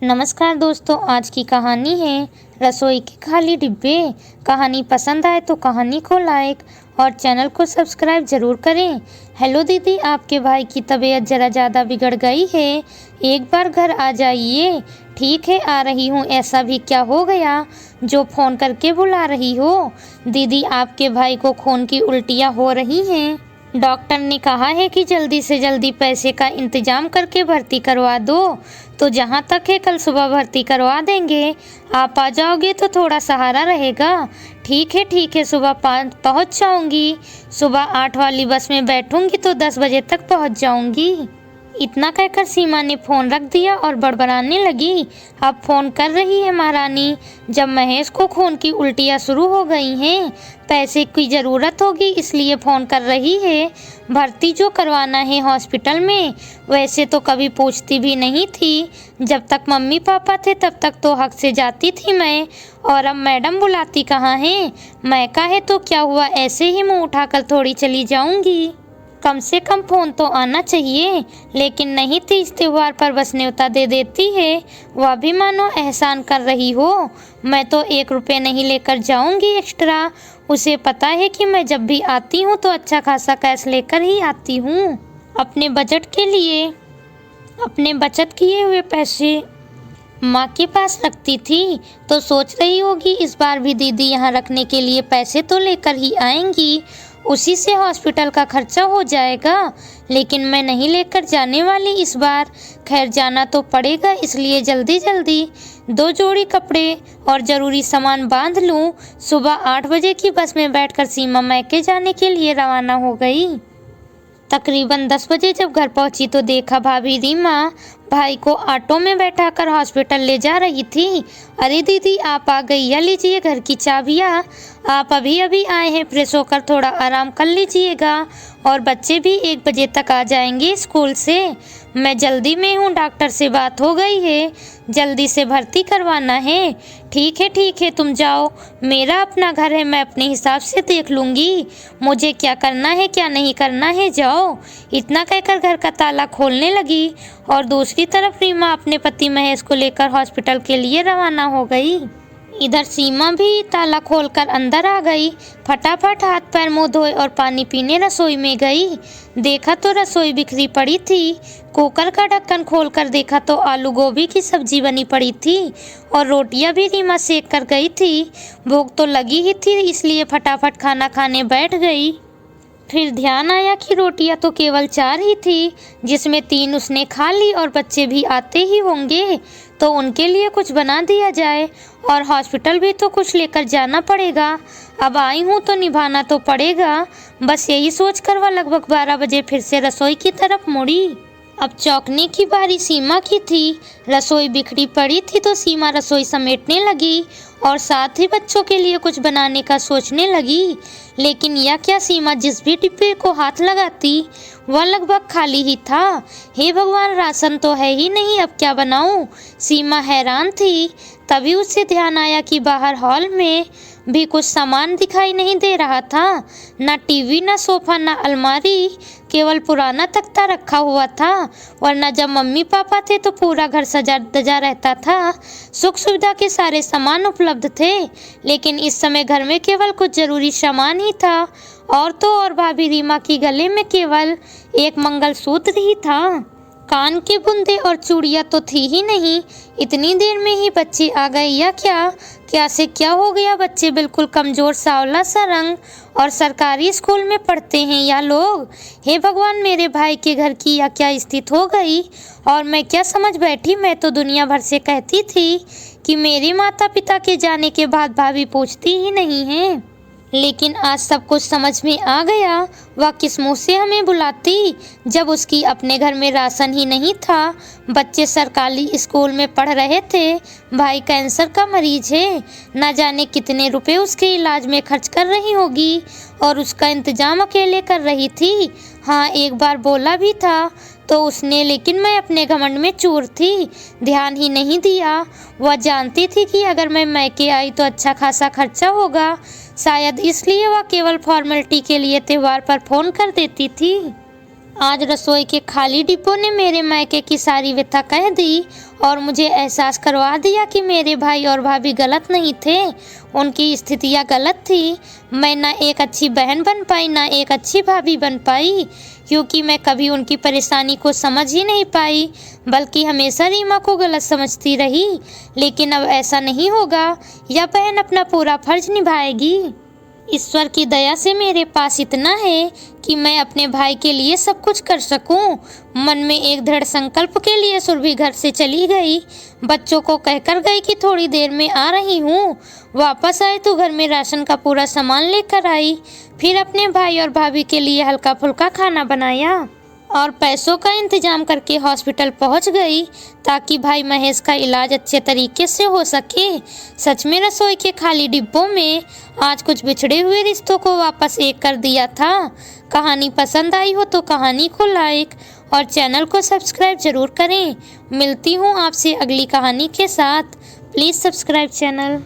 नमस्कार दोस्तों, आज की कहानी है रसोई के खाली डिब्बे। कहानी पसंद आए तो कहानी को लाइक और चैनल को सब्सक्राइब ज़रूर करें। हेलो दीदी, आपके भाई की तबीयत ज़रा ज़्यादा बिगड़ गई है, एक बार घर आ जाइए। ठीक है, आ रही हूँ। ऐसा भी क्या हो गया जो फ़ोन करके बुला रही हो? दीदी, आपके भाई को खून की उल्टियाँ हो रही हैं। डॉक्टर ने कहा है कि जल्दी से जल्दी पैसे का इंतजाम करके भर्ती करवा दो। तो जहाँ तक है कल सुबह भर्ती करवा देंगे। आप आ जाओगे तो थोड़ा सहारा रहेगा। ठीक है, सुबह 5 पहुँच जाऊँगी। सुबह 8 वाली बस में बैठूँगी तो 10 बजे तक पहुँच जाऊँगी। इतना कहकर सीमा ने फ़ोन रख दिया और बड़बड़ाने लगी। अब फ़ोन कर रही है महारानी, जब महेश को खून की उल्टियाँ शुरू हो गई हैं, पैसे की ज़रूरत होगी इसलिए फ़ोन कर रही है। भर्ती जो करवाना है हॉस्पिटल में, वैसे तो कभी पूछती भी नहीं थी। जब तक मम्मी पापा थे तब तक तो हक से जाती थी मैं, और अब मैडम बुलाती कहाँ हैं। मैं कहे तो क्या हुआ, ऐसे ही मुँह उठाकर थोड़ी चली जाऊँगी। कम से कम फ़ोन तो आना चाहिए, लेकिन नहीं थी। इस त्योहार पर बस न्योता दे देती है, वह भी मानो एहसान कर रही हो। मैं तो 1 रुपये नहीं लेकर जाऊंगी एक्स्ट्रा। उसे पता है कि मैं जब भी आती हूँ तो अच्छा खासा कैश लेकर ही आती हूँ। अपने बजट के लिए अपने बचत किए हुए पैसे माँ के पास रखती थी, तो सोच रही होगी इस बार भी दीदी यहाँ रखने के लिए पैसे तो लेकर ही आएंगी, उसी से हॉस्पिटल का खर्चा हो जाएगा। लेकिन मैं नहीं लेकर जाने वाली इस बार। खैर, जाना तो पड़ेगा, इसलिए जल्दी जल्दी 2 जोड़ी कपड़े और ज़रूरी सामान बांध लूँ। सुबह 8 बजे की बस में बैठकर सीमा मैके जाने के लिए रवाना हो गई। तकरीबन 10 बजे जब घर पहुंची तो देखा भाभी रीमा भाई को ऑटो में बैठाकर हॉस्पिटल ले जा रही थी। अरे दीदी, आप आ गई, या लीजिए घर की चाबियाँ। आप अभी अभी आए हैं, फ्रेश होकर थोड़ा आराम कर लीजिएगा। और बच्चे भी 1 बजे तक आ जाएंगे स्कूल से। मैं जल्दी में हूँ, डॉक्टर से बात हो गई है, जल्दी से भर्ती करवाना है। ठीक है, तुम जाओ, मेरा अपना घर है, मैं अपने हिसाब से देख लूँगी मुझे क्या करना है क्या नहीं करना है। जाओ। इतना कहकर घर का ताला खोलने लगी और दूसरी तरफ रीमा अपने पति महेश को लेकर हॉस्पिटल के लिए रवाना हो गई। इधर सीमा भी ताला खोलकर अंदर आ गई। फटाफट हाथ पैर मुंह धोए और पानी पीने रसोई में गई। देखा तो रसोई बिखरी पड़ी थी। कुकर का ढक्कन खोलकर देखा तो आलू गोभी की सब्जी बनी पड़ी थी और रोटियां भी रीमा सेक कर गई थी। भूख तो लगी ही थी, इसलिए फटाफट खाना खाने बैठ गई। फिर ध्यान आया कि रोटियां तो केवल 4 ही थी, जिसमें 3 उसने खा ली और बच्चे भी आते ही होंगे तो उनके लिए कुछ बना दिया जाए। और हॉस्पिटल भी तो कुछ लेकर जाना पड़ेगा, अब आई हूँ तो निभाना तो पड़ेगा। बस यही सोचकर वह लगभग 12 बजे फिर से रसोई की तरफ मुड़ी। अब चौंकने की बारी सीमा की थी। रसोई बिखरी पड़ी थी तो सीमा रसोई समेटने लगी और साथ ही बच्चों के लिए कुछ बनाने का सोचने लगी। लेकिन यह क्या, सीमा जिस भी डिब्बे को हाथ लगाती वह लगभग खाली ही था। हे भगवान, राशन तो है ही नहीं, अब क्या बनाऊं? सीमा हैरान थी। तभी उसे ध्यान आया कि बाहर हॉल में भी कुछ सामान दिखाई नहीं दे रहा था। ना टीवी, ना सोफा, ना अलमारी, केवल पुराना तख्ता रखा हुआ था। वरना जब मम्मी पापा थे तो पूरा घर सजा धजा रहता था, सुख सुविधा के सारे सामान उपलब्ध थे। लेकिन इस समय घर में केवल कुछ जरूरी सामान ही था, और तो और भाभी रीमा की गले में केवल एक मंगलसूत्र ही था। कान के बुंदे और चूड़ियाँ तो थी ही नहीं। इतनी देर में ही बच्चे आ गए या क्या से क्या हो गया? बच्चे बिल्कुल कमजोर सांवला सा रंग, और सरकारी स्कूल में पढ़ते हैं या लोग। हे भगवान, मेरे भाई के घर की या क्या स्थिति हो गई? और मैं क्या समझ बैठी? मैं तो दुनिया भर से कहती थी कि मेरे माता पिता के जाने के बाद भाभी पूछती ही नहीं है, लेकिन आज सब कुछ समझ में आ गया। वह किस मुँह से हमें बुलाती जब उसकी अपने घर में राशन ही नहीं था। बच्चे सरकारी स्कूल में पढ़ रहे थे, भाई कैंसर का मरीज है, ना जाने कितने रुपए उसके इलाज में खर्च कर रही होगी और उसका इंतजाम अकेले कर रही थी। हाँ, एक बार बोला भी था तो उसने, लेकिन मैं अपने घमंड में चूर थी, ध्यान ही नहीं दिया। वह जानती थी कि अगर मैं मैके आई तो अच्छा खासा खर्चा होगा, शायद इसलिए वह केवल फॉर्मेलिटी के लिए त्योहार पर फ़ोन कर देती थी। आज रसोई के खाली डिब्बों ने मेरे मायके की सारी व्यथा कह दी और मुझे एहसास करवा दिया कि मेरे भाई और भाभी गलत नहीं थे, उनकी स्थितियाँ गलत थी। मैं ना एक अच्छी बहन बन पाई, ना एक अच्छी भाभी बन पाई, क्योंकि मैं कभी उनकी परेशानी को समझ ही नहीं पाई, बल्कि हमेशा रीमा को गलत समझती रही। लेकिन अब ऐसा नहीं होगा, यह बहन अपना पूरा फर्ज निभाएगी। ईश्वर की दया से मेरे पास इतना है कि मैं अपने भाई के लिए सब कुछ कर सकूं। मन में एक दृढ़ संकल्प के लिए सुरभि घर से चली गई। बच्चों को कहकर गई कि थोड़ी देर में आ रही हूँ। वापस आए तो घर में राशन का पूरा सामान लेकर आई। फिर अपने भाई और भाभी के लिए हल्का फुल्का खाना बनाया और पैसों का इंतजाम करके हॉस्पिटल पहुंच गई ताकि भाई महेश का इलाज अच्छे तरीके से हो सके। सच में रसोई के खाली डिब्बों में आज कुछ बिछड़े हुए रिश्तों को वापस एक कर दिया था। कहानी पसंद आई हो तो कहानी को लाइक और चैनल को सब्सक्राइब जरूर करें। मिलती हूँ आपसे अगली कहानी के साथ। Please subscribe channel.